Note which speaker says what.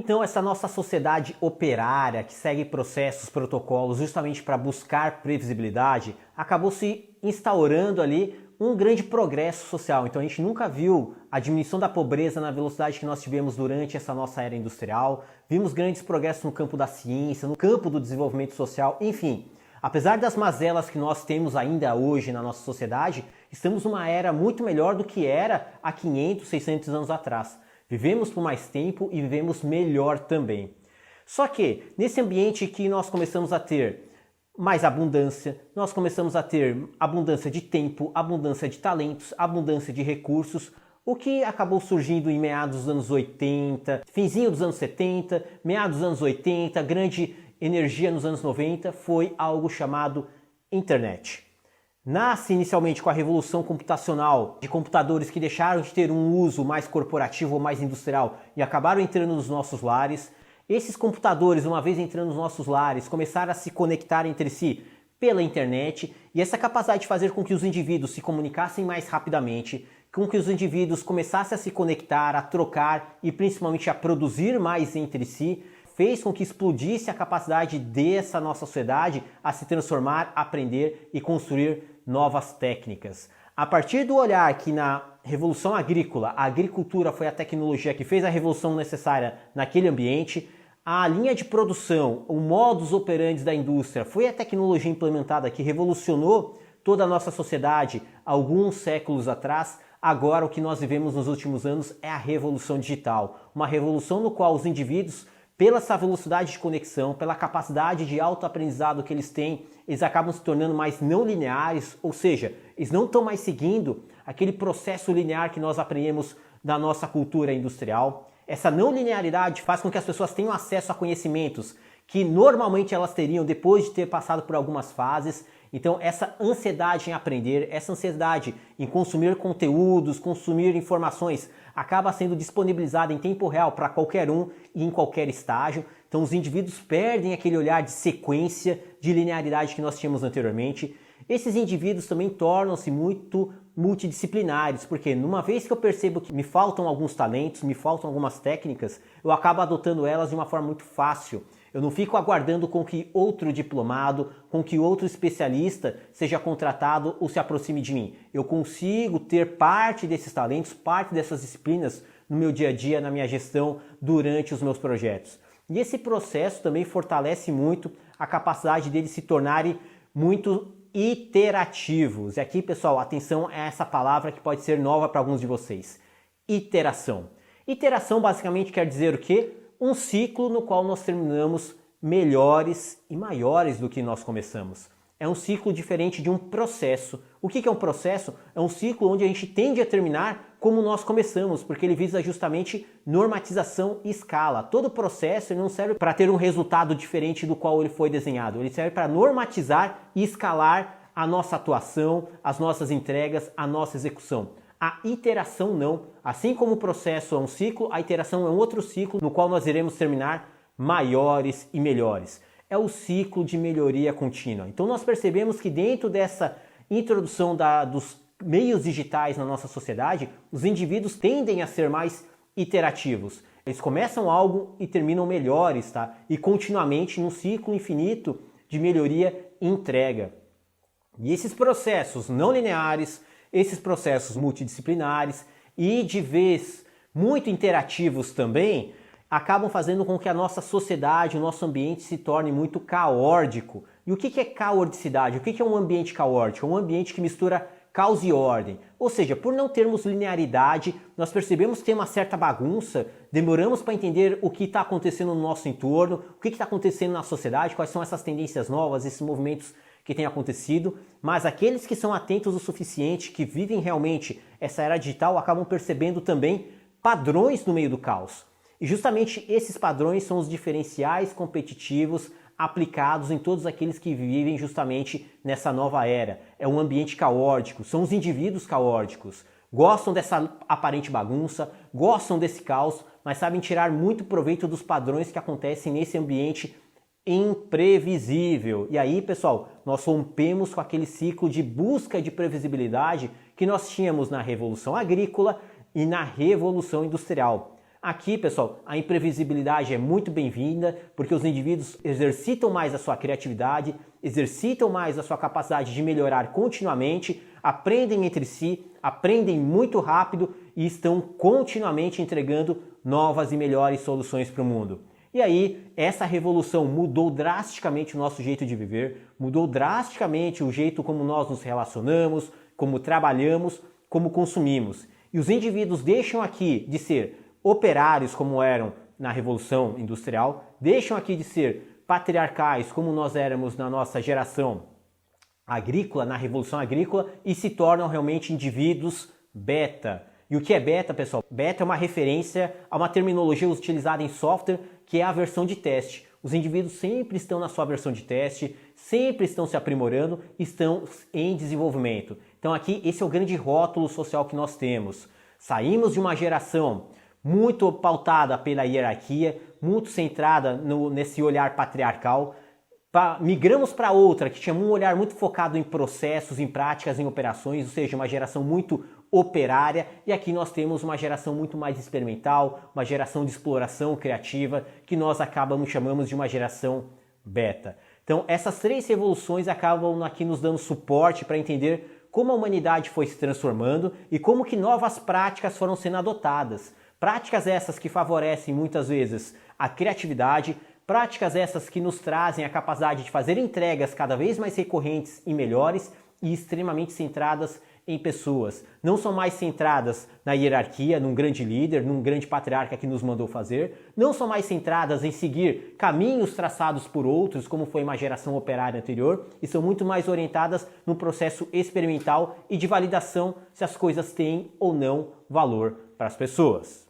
Speaker 1: Então essa nossa sociedade operária que segue processos, protocolos justamente para buscar previsibilidade, acabou se instaurando ali um grande progresso social. Então a gente nunca viu a diminuição da pobreza na velocidade que nós tivemos durante essa nossa era industrial, vimos grandes progressos no campo da ciência, no campo do desenvolvimento social, enfim. Apesar das mazelas que nós temos ainda hoje na nossa sociedade, estamos numa era muito melhor do que era há 500, 600 anos atrás. Vivemos por mais tempo e vivemos melhor também. Só que, nesse ambiente que nós começamos a ter mais abundância, nós começamos a ter abundância de tempo, abundância de talentos, abundância de recursos, o que acabou surgindo em meados dos anos 80, finzinho dos anos 70, meados dos anos 80, grande energia nos anos 90, foi algo chamado internet. Nasce inicialmente com a revolução computacional, de computadores que deixaram de ter um uso mais corporativo ou mais industrial e acabaram entrando nos nossos lares. Esses computadores, uma vez entrando nos nossos lares, começaram a se conectar entre si pela internet, e essa capacidade de fazer com que os indivíduos se comunicassem mais rapidamente, com que os indivíduos começassem a se conectar, a trocar e principalmente a produzir mais entre si, fez com que explodisse a capacidade dessa nossa sociedade a se transformar, aprender e construir novas técnicas. A partir do olhar que na Revolução Agrícola, a agricultura foi a tecnologia que fez a revolução necessária naquele ambiente, a linha de produção, o modus operandi da indústria foi a tecnologia implementada que revolucionou toda a nossa sociedade alguns séculos atrás. Agora o que nós vivemos nos últimos anos é a revolução digital, uma revolução no qual os indivíduos, pela essa velocidade de conexão, pela capacidade de autoaprendizado que eles têm, eles acabam se tornando mais não lineares, ou seja, eles não estão mais seguindo aquele processo linear que nós aprendemos da nossa cultura industrial. Essa não linearidade faz com que as pessoas tenham acesso a conhecimentos que normalmente elas teriam depois de ter passado por algumas fases. Então essa ansiedade em aprender, essa ansiedade em consumir conteúdos, consumir informações, acaba sendo disponibilizada em tempo real para qualquer um e em qualquer estágio. Então os indivíduos perdem aquele olhar de sequência, de linearidade que nós tínhamos anteriormente. Esses indivíduos também tornam-se muito multidisciplinares, porque numa vez que eu percebo que me faltam alguns talentos, me faltam algumas técnicas, eu acabo adotando elas de uma forma muito fácil. Eu não fico aguardando com que outro diplomado, com que outro especialista seja contratado ou se aproxime de mim. Eu consigo ter parte desses talentos, parte dessas disciplinas no meu dia a dia, na minha gestão, durante os meus projetos. E esse processo também fortalece muito a capacidade deles se tornarem muito iterativos. E aqui, pessoal, atenção a essa palavra que pode ser nova para alguns de vocês. Iteração. Iteração basicamente quer dizer o quê? Um ciclo no qual nós terminamos melhores e maiores do que nós começamos. É um ciclo diferente de um processo. O que é um processo? É um ciclo onde a gente tende a terminar como nós começamos, porque ele visa justamente normatização e escala. Todo processo não serve para ter um resultado diferente do qual ele foi desenhado. Ele serve para normatizar e escalar a nossa atuação, as nossas entregas, a nossa execução. A iteração não. Assim como o processo é um ciclo, a iteração é um outro ciclo no qual nós iremos terminar maiores e melhores. É o ciclo de melhoria contínua. Então nós percebemos que dentro dessa introdução dos meios digitais na nossa sociedade, os indivíduos tendem a ser mais iterativos. Eles começam algo e terminam melhores, tá? E continuamente num ciclo infinito de melhoria e entrega. E esses processos não lineares, esses processos multidisciplinares e de vez muito interativos também, acabam fazendo com que a nossa sociedade, o nosso ambiente se torne muito caótico. E o que é caordicidade? O que é um ambiente caótico? É um ambiente que mistura caos e ordem. Ou seja, por não termos linearidade, nós percebemos que tem uma certa bagunça, demoramos para entender o que está acontecendo no nosso entorno, o que está acontecendo na sociedade, quais são essas tendências novas, esses movimentos que têm acontecido, mas aqueles que são atentos o suficiente, que vivem realmente essa era digital, acabam percebendo também padrões no meio do caos. E justamente esses padrões são os diferenciais competitivos aplicados em todos aqueles que vivem justamente nessa nova era. É um ambiente caótico, são os indivíduos caóticos. Gostam dessa aparente bagunça, gostam desse caos, mas sabem tirar muito proveito dos padrões que acontecem nesse ambiente imprevisível. E aí, pessoal, nós rompemos com aquele ciclo de busca de previsibilidade que nós tínhamos na Revolução Agrícola e na Revolução Industrial. Aqui, pessoal, a imprevisibilidade é muito bem-vinda, porque os indivíduos exercitam mais a sua criatividade, exercitam mais a sua capacidade de melhorar continuamente, aprendem entre si, aprendem muito rápido e estão continuamente entregando novas e melhores soluções para o mundo. E aí, essa revolução mudou drasticamente o nosso jeito de viver, mudou drasticamente o jeito como nós nos relacionamos, como trabalhamos, como consumimos. E os indivíduos deixam aqui de ser operários como eram na Revolução Industrial, deixam aqui de ser patriarcais como nós éramos na nossa geração agrícola, na Revolução Agrícola, e se tornam realmente indivíduos beta. E o que é beta, pessoal? Beta é uma referência a uma terminologia utilizada em software, que é a versão de teste. Os indivíduos sempre estão na sua versão de teste, sempre estão se aprimorando, estão em desenvolvimento. Então aqui, esse é o grande rótulo social que nós temos. Saímos de uma geração muito pautada pela hierarquia, muito centrada nesse olhar patriarcal, migramos para outra que tinha um olhar muito focado em processos, em práticas, em operações, ou seja, uma geração muito operária, e aqui nós temos uma geração muito mais experimental, uma geração de exploração criativa, que nós chamamos de uma geração beta. Então essas três revoluções acabam aqui nos dando suporte para entender como a humanidade foi se transformando e como que novas práticas foram sendo adotadas. Práticas essas que favorecem muitas vezes a criatividade, práticas essas que nos trazem a capacidade de fazer entregas cada vez mais recorrentes e melhores e extremamente centradas em pessoas. Não são mais centradas na hierarquia, num grande líder, num grande patriarca que nos mandou fazer. Não são mais centradas em seguir caminhos traçados por outros, como foi uma geração operária anterior, e são muito mais orientadas no processo experimental e de validação se as coisas têm ou não valor para as pessoas.